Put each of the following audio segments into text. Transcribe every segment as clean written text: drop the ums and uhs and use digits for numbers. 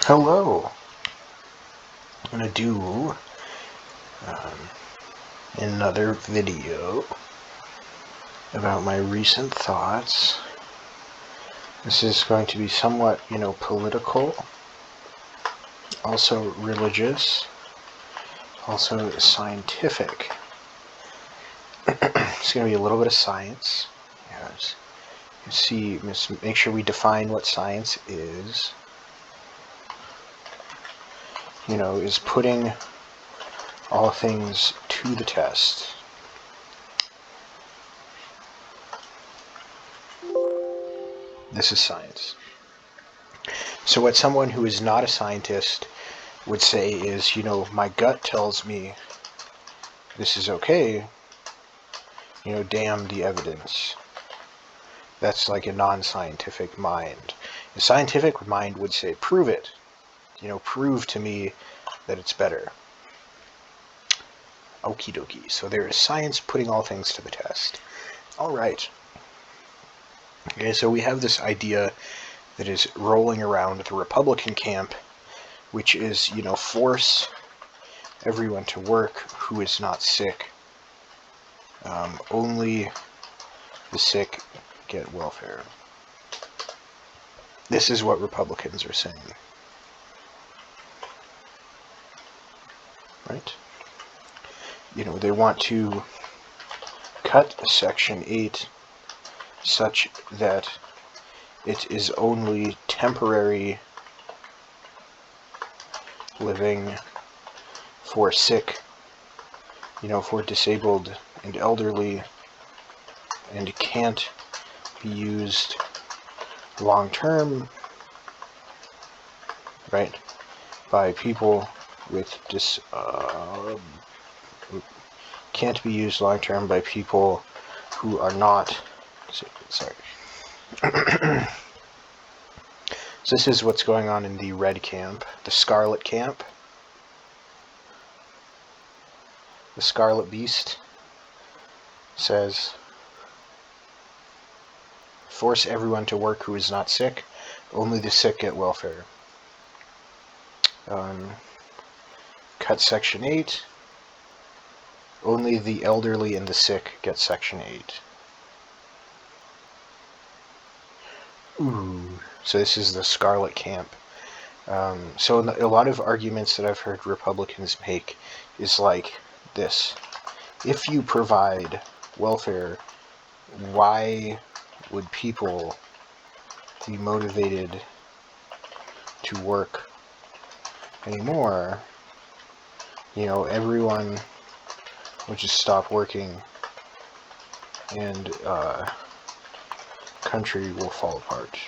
Hello. I'm going to do another video about my recent thoughts. This is going to be somewhat, political, also religious, also scientific. It's going to be a little bit of science. Yes. Make sure we define what science is. Is putting all things to the test. This is science. So what someone who is not a scientist would say is, my gut tells me this is okay, damn the evidence. That's like a non-scientific mind. A scientific mind would say, prove it. Prove to me that it's better. Okie dokie. So there is science putting all things to the test. All right. Okay, so we have this idea that is rolling around the Republican camp, which is, force everyone to work who is not sick. Only the sick get welfare. This is what Republicans are saying. Right? They want to cut Section 8 such that it is only temporary living for sick, for disabled and elderly, and can't be used long term, right, by people with can't be used long term by people who are not, sorry. So this is what's going on in the red camp, the scarlet camp. The Scarlet Beast says, force everyone to work who is not sick, only the sick get welfare. Cut Section 8, only the elderly and the sick get Section 8. Ooh. So this is the Scarlet Camp. So a lot of arguments that I've heard Republicans make is like this. If you provide welfare, why would people be motivated to work anymore? Everyone would just stop working and country will fall apart.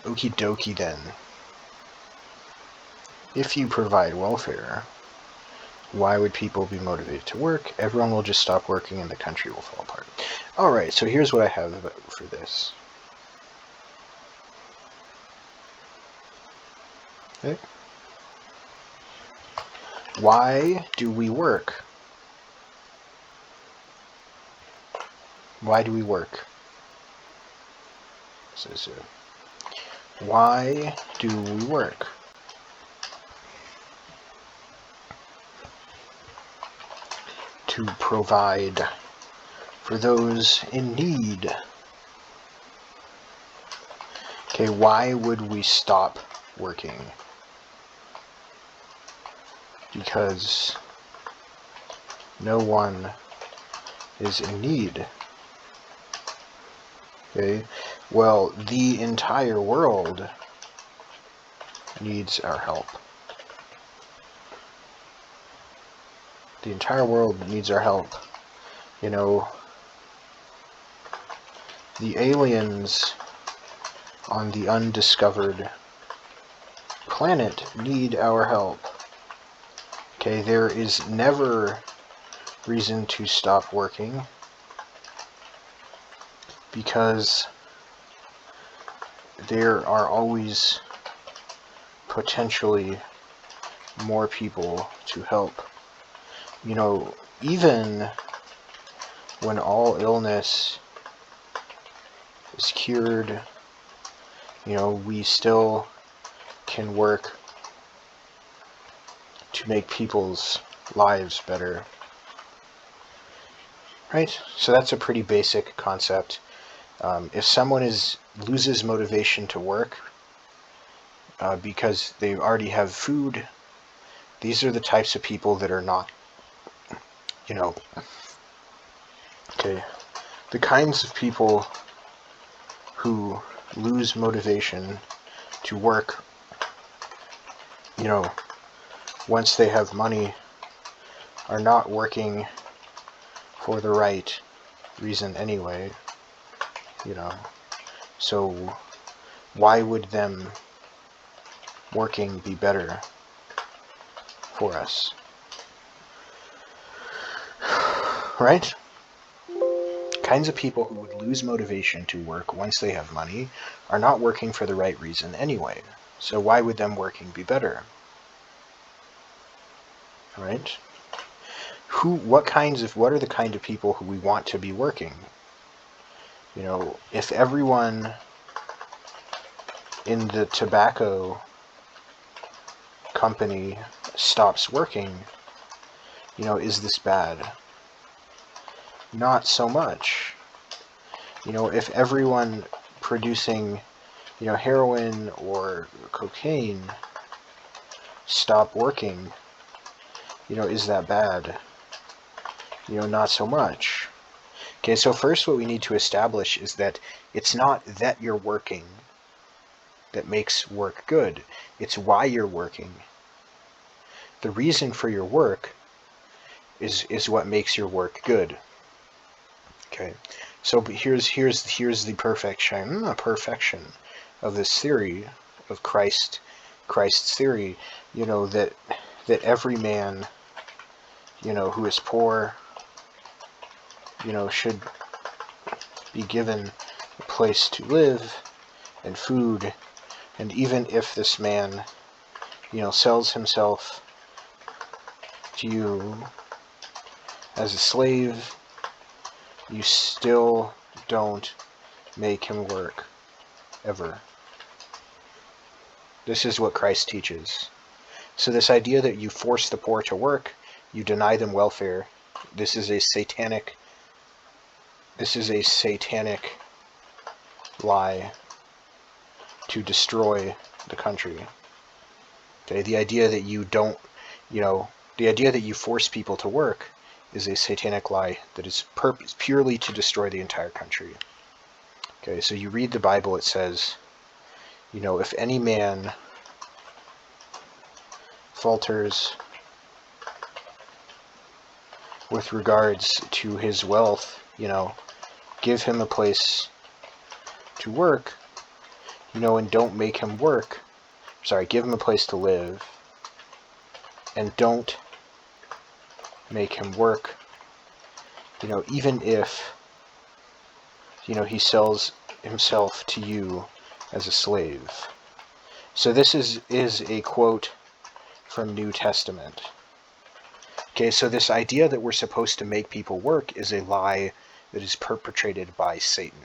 Okie dokie then. If you provide welfare, why would people be motivated to work? Everyone will just stop working and the country will fall apart. Alright, so here's what I have for this. Okay. Why do we work? Why do we work? So, why do we work? To provide for those in need. Okay, why would we stop working? Because no one is in need. Okay, well, the entire world needs our help. The entire world needs our help. The aliens on the undiscovered planet need our help. Okay, there is never reason to stop working because there are always potentially more people to help. Even when all illness is cured We still can work to make people's lives better. Right? So that's a pretty basic concept. If someone loses motivation to work because they already have food, these are the types of people that are not, okay, the kinds of people who lose motivation to work, once they have money, are not working for the right reason anyway, So why would them working be better for us? Right? Kinds of people who would lose motivation to work once they have money are not working for the right reason anyway. So why would them working be better? Right? What are the kind of people who we want to be working? If everyone in the tobacco company stops working, is this bad? Not so much. If everyone producing, heroin or cocaine stop working, is that bad? Not so much. Okay, so first what we need to establish is that it's not that you're working that makes work good. It's why you're working. The reason for your work is what makes your work good. Okay, so here's the perfection of this theory of Christ's theory. That every man, who is poor, should be given a place to live and food, and even if this man, sells himself to you as a slave, you still don't make him work, ever. This is what Christ teaches. So this idea that you force the poor to work, you deny them welfare, this is a satanic lie to destroy the country. Okay, the idea that you force people to work is a satanic lie that is purely to destroy the entire country. Okay, so you read the Bible, it says, if any man falters with regards to his wealth, give him a place to work, and don't make him work. Give him a place to live, and don't make him work, even if, he sells himself to you as a slave. So this is a quote from New Testament. Okay, so this idea that we're supposed to make people work is a lie that is perpetrated by Satan.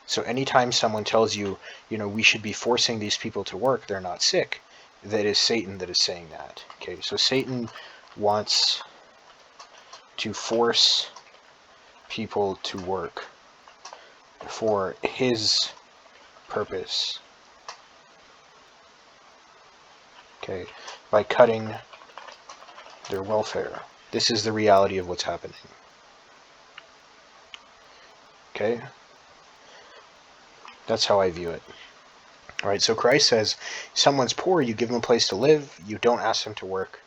So anytime someone tells you, we should be forcing these people to work, they're not sick, that is Satan that is saying that. Okay, so Satan wants to force people to work for his purpose. Okay, by cutting their welfare. This is the reality of what's happening. Okay? That's how I view it. Alright, so Christ says, someone's poor, you give them a place to live, you don't ask them to work.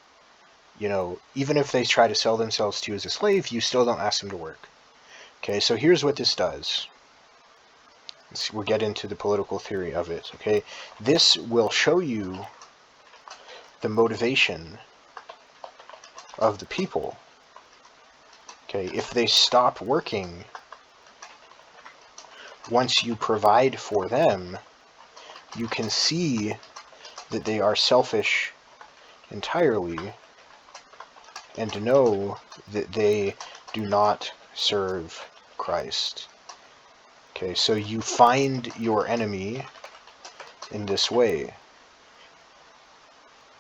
Even if they try to sell themselves to you as a slave, you still don't ask them to work. Okay, so here's what this does. We'll get into the political theory of it, okay? This will show you the motivation of the people. Okay, if they stop working, once you provide for them, you can see that they are selfish entirely and know that they do not serve Christ. Okay, so you find your enemy in this way.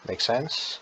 Make sense?